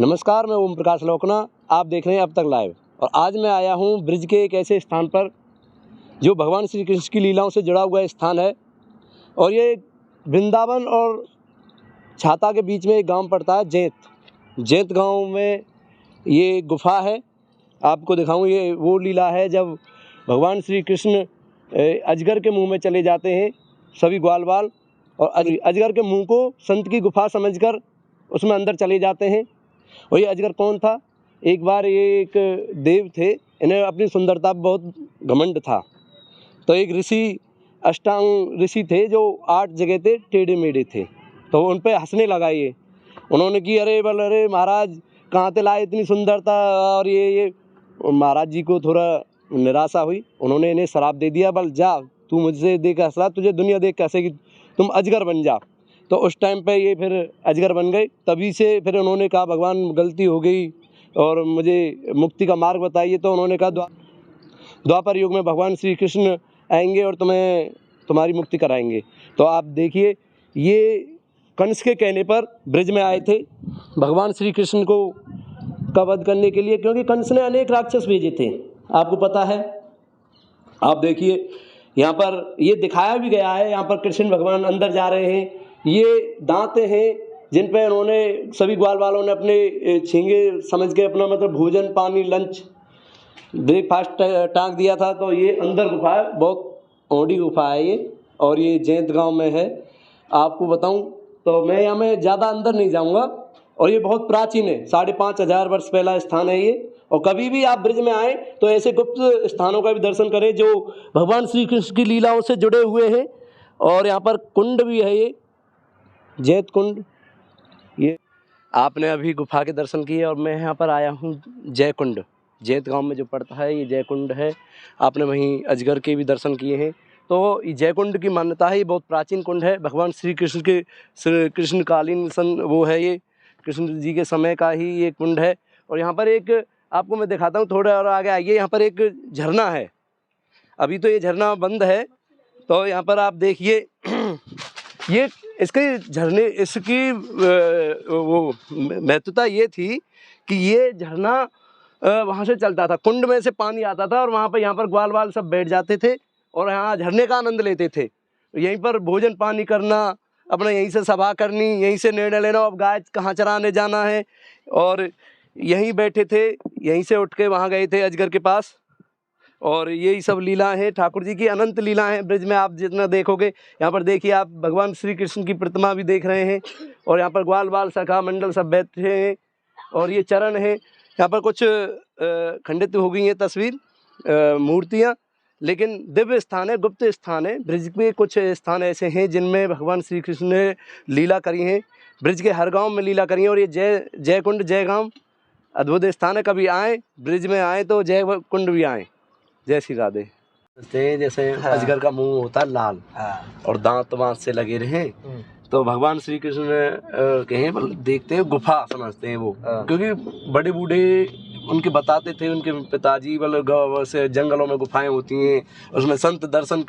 नमस्कार, मैं ओम प्रकाश लोकना। आप देख रहे हैं अब तक लाइव। और आज मैं आया हूँ ब्रिज के एक ऐसे स्थान पर जो भगवान श्री कृष्ण की लीलाओं से जुड़ा हुआ स्थान है। और ये वृंदावन और छाता के बीच में एक गांव पड़ता है, जैत गांव में ये गुफा है। आपको दिखाऊं, ये वो लीला है जब भगवान श्री कृष्ण अजगर के मुंह में चले जाते हैं, सभी ग्वाल बाल, और अजगर के मुंह को संत की गुफा समझकर उसमें अंदर चले जाते हैं। और ये अजगर कौन था? एक बार ये एक देव थे, इन्हें अपनी सुंदरता पर बहुत घमंड था। तो एक ऋषि, अष्टांग ऋषि थे जो 8 जगह थे टेढ़े मेढ़े थे, तो उन पे हंसने लगा ये। उन्होंने कि अरे महाराज कहाँ से लाए इतनी सुंदरता। और ये महाराज जी को थोड़ा निराशा हुई, उन्होंने इन्हें श्राप दे दिया, बल जा तू मुझसे देख हंस रहा, तुझे दुनिया देख कैसे कि तुम अजगर बन जा। तो उस टाइम पे ये फिर अजगर बन गए। तभी से फिर उन्होंने कहा भगवान गलती हो गई और मुझे मुक्ति का मार्ग बताइए। तो उन्होंने कहा द्वापर युग में भगवान श्री कृष्ण आएंगे और तुम्हारी मुक्ति कराएंगे। तो आप देखिए, ये कंस के कहने पर ब्रिज में आए थे भगवान श्री कृष्ण को का वध करने के लिए, क्योंकि कंस ने अनेक राक्षस भेजे थे, आपको पता है। आप देखिए यहाँ पर ये दिखाया भी गया है, यहाँ पर कृष्ण भगवान अंदर जा रहे हैं। ये दांत हैं जिन पे उन्होंने सभी ग्वाल वालों ने अपने छींगे समझ के अपना मतलब भोजन पानी लंच ब्रेकफास्ट टाँग दिया था। तो ये अंदर गुफा है, बहुत ओडी गुफा है ये, और ये जैत गांव में है। आपको बताऊं तो मैं यहाँ में ज़्यादा अंदर नहीं जाऊंगा। और ये बहुत प्राचीन है, 5500 वर्ष पहला स्थान है ये। और कभी भी आप ब्रिज में आए तो ऐसे गुप्त स्थानों का भी दर्शन करें जो भगवान श्री कृष्ण की लीलाओं से जुड़े हुए हैं। और यहाँ पर कुंड भी है, ये जैत कुंड। ये आपने अभी गुफा के दर्शन किए और मैं यहाँ पर आया हूँ जय कुंड, जैत गांव में जो पड़ता है, ये जय कुंड है। आपने वहीं अजगर के भी दर्शन किए हैं। तो जय कुंड की मान्यता है, ये बहुत प्राचीन कुंड है, भगवान श्री कृष्ण के कृष्णकालीन वो है, ये कृष्ण जी के समय का ही ये कुंड है। और यहाँ पर एक आपको मैं दिखाता हूँ, थोड़ा और आगे आइए। यहाँ पर एक झरना है, अभी तो ये झरना बंद है। तो यहाँ पर आप देखिए, ये इसके झरने इसकी वो महत्वता ये थी कि ये झरना वहाँ से चलता था, कुंड में से पानी आता था और वहाँ पर यहाँ पर ग्वाल वाल सब बैठ जाते थे और यहाँ झरने का आनंद लेते थे। यहीं पर भोजन पानी करना, अपना यहीं से सभा करनी, यहीं से निर्णय लेना अब गाय कहाँ चराने जाना है, और यहीं बैठे थे। यहीं से उठ के वहाँ गए थे अजगर के पास। और यही सब लीला है, ठाकुर जी की अनंत लीला है ब्रिज में। आप जितना देखोगे, यहाँ पर देखिए, आप भगवान श्री कृष्ण की प्रतिमा भी देख रहे हैं। और यहाँ पर ग्वाल बाल सखा मंडल सब बैठे हैं। और ये चरण है, यहाँ पर कुछ खंडित हो गई हैं तस्वीर मूर्तियाँ, लेकिन दिव्य स्थान है, गुप्त स्थान है। ब्रिज में कुछ स्थान ऐसे हैं जिनमें भगवान श्री कृष्ण ने लीला करी हैं, ब्रिज के हर गांव में लीला करी है। और ये जय कुंड जय गांव अद्भुत स्थान है। कभी आए, ब्रिज में आए तो जय कुंड भी आए। जय श्री राधे। जैसे अजगर का मुंह होता है लाल, और दांत वांत से लगे रहे, तो भगवान श्री कृष्ण ने कहे देखते हैं गुफा समझते हैं वो, क्योंकि बड़े बूढ़े उनके बताते थे, उनके पिताजी से जंगलों में गुफाएं होती हैं, उसमें संत दर्शन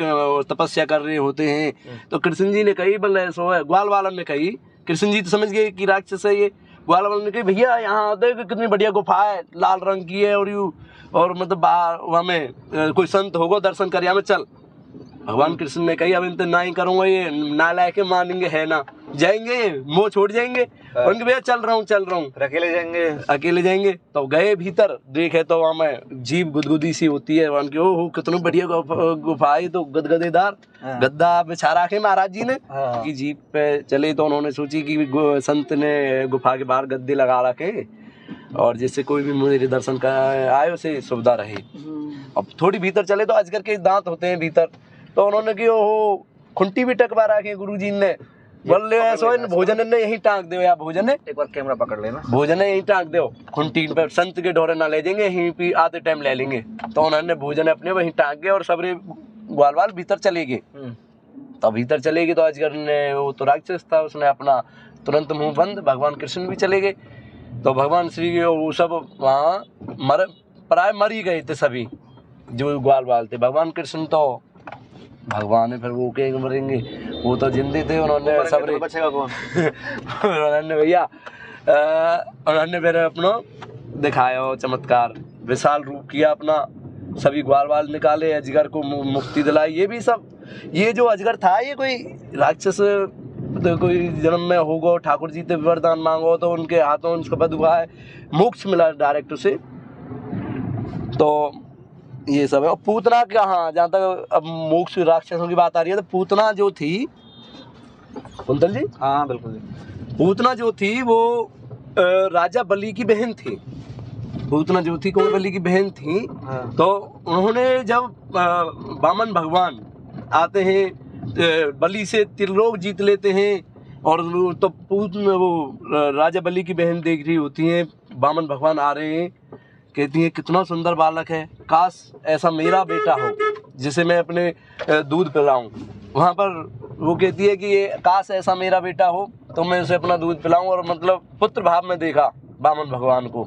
तपस्या कर रहे होते हैं। तो कृष्ण जी ने कही, ग्वाल वालन ने कही, कृष्ण जी तो समझ गए कि राक्षस है ये। ग्वाल वालन ने कही, भैया यहाँ देखो कितनी बढ़िया गुफा है, लाल रंग की है, और मतलब हमें कोई संत होगा दर्शन कर, हमें चल। भगवान कृष्ण ने कही, अब इनसे ना ही करूंगा, ये ना लाके मानेंगे है ना, जाएंगे मोह छोड़ जाएंगे। उनके भैया चल रहा हूँ अकेले जाएंगे। तो गए भीतर, देखे तो वहाँ में जीभ गुदगुदी सी होती है। उनके ओह कितनी बढ़िया गुफा है, तो गदगदेदार गद्दा बिछा रखे महाराज जी ने कि जीभ पे चले। तो उन्होंने सोची कि संत ने गुफा के बाहर गद्दे लगा रखे, और जिससे कोई भी मेरे दर्शन का आए उसे सुविधा रहे। अब थोड़ी भीतर चले तो अजगर के दांत होते हैं भीतर। तो उन्होंने कि ओहो खुंटी भी टकवा रखी गुरु जी ने, बोले ऐसा भोजन ने यहीं टांग दो, या भोजन है एक बार कैमरा पकड़ लेना, भोजन है यहीं टांग दो, खुंटी पे संत के ढोरे ना ले जाएंगे, यहीं पे आधे टाइम ले लेंगे। तो उन्होंने भोजन अपने वहीं टांग गए और सबरे ग्वाल वाल भीतर चले गए। तो भीतर चले गए तो अजगर ने, वो तो राक्षस था, उसने अपना तुरंत मुंह बंद। भगवान कृष्ण भी चले गए। तो भगवान श्री वो सब वहाँ प्राय मर ही गए थे सभी जो ग्वाल बाल थे। भगवान कृष्ण तो भगवान है, फिर वो क्या मरेंगे, वो तो जिंदे थे। उन्होंने सबरे बचेगा कौन? उन्होंने भैया उन्होंने फिर अपना दिखाया वो चमत्कार, विशाल रूप किया अपना, सभी ग्वाल वाल निकाले, अजगर को मुक्ति दिलाई। ये भी सब, ये जो अजगर था ये कोई राक्षस तो कोई जन्म में होगा, ठाकुर जी से वरदान मांगो तो उनके हाथों उनका बद हुआ है, मोक्ष मिला डायरेक्ट उसे। तो ये सब है। और पूतना क्या, हाँ जहाँ तक अब मोक्ष राक्षसों की बात आ रही है, तो पूतना जो थी, कुंतल जी, हाँ बिल्कुल, पूतना जो थी वो राजा बलि की बहन थी। पूतना जो थी कौन बलि की बहन थी। हाँ। तो उन्होंने जब वामन भगवान आते हैं, बलि से त्रिलोक जीत लेते हैं, और तो वो राजा बलि की बहन देख रही होती हैं, वामन भगवान आ रहे हैं, कहती है कितना सुंदर बालक है, काश ऐसा मेरा बेटा हो जिसे मैं अपने दूध पिलाऊं। वहाँ पर वो कहती है कि ये काश ऐसा मेरा बेटा हो तो मैं उसे अपना दूध पिलाऊं, और मतलब पुत्र भाव में देखा वामन भगवान को।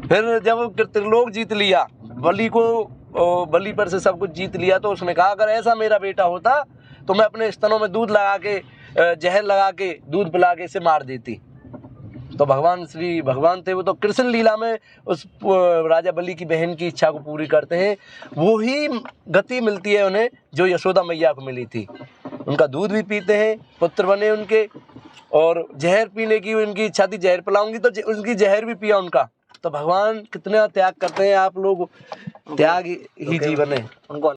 फिर जब त्रिलोक जीत लिया, बलि को, बलि पर से सब कुछ जीत लिया, तो उसने कहा अगर ऐसा मेरा बेटा होता तो मैं अपने स्तनों में दूध लगा के, जहर लगा के, दूध पिला के इसे मार देती। तो भगवान थे वो, तो कृष्ण लीला में उस राजा बलि की बहन की इच्छा को पूरी करते हैं। वो ही गति मिलती है उन्हें जो यशोदा मैया को मिली थी। उनका दूध भी पीते हैं, पुत्र बने उनके, और जहर पीने की उनकी इच्छा थी, जहर पिलाऊंगी तो उनकी जहर भी पिया उनका। तो भगवान कितना त्याग करते हैं, आप लोग त्याग ही जीवन है उनको।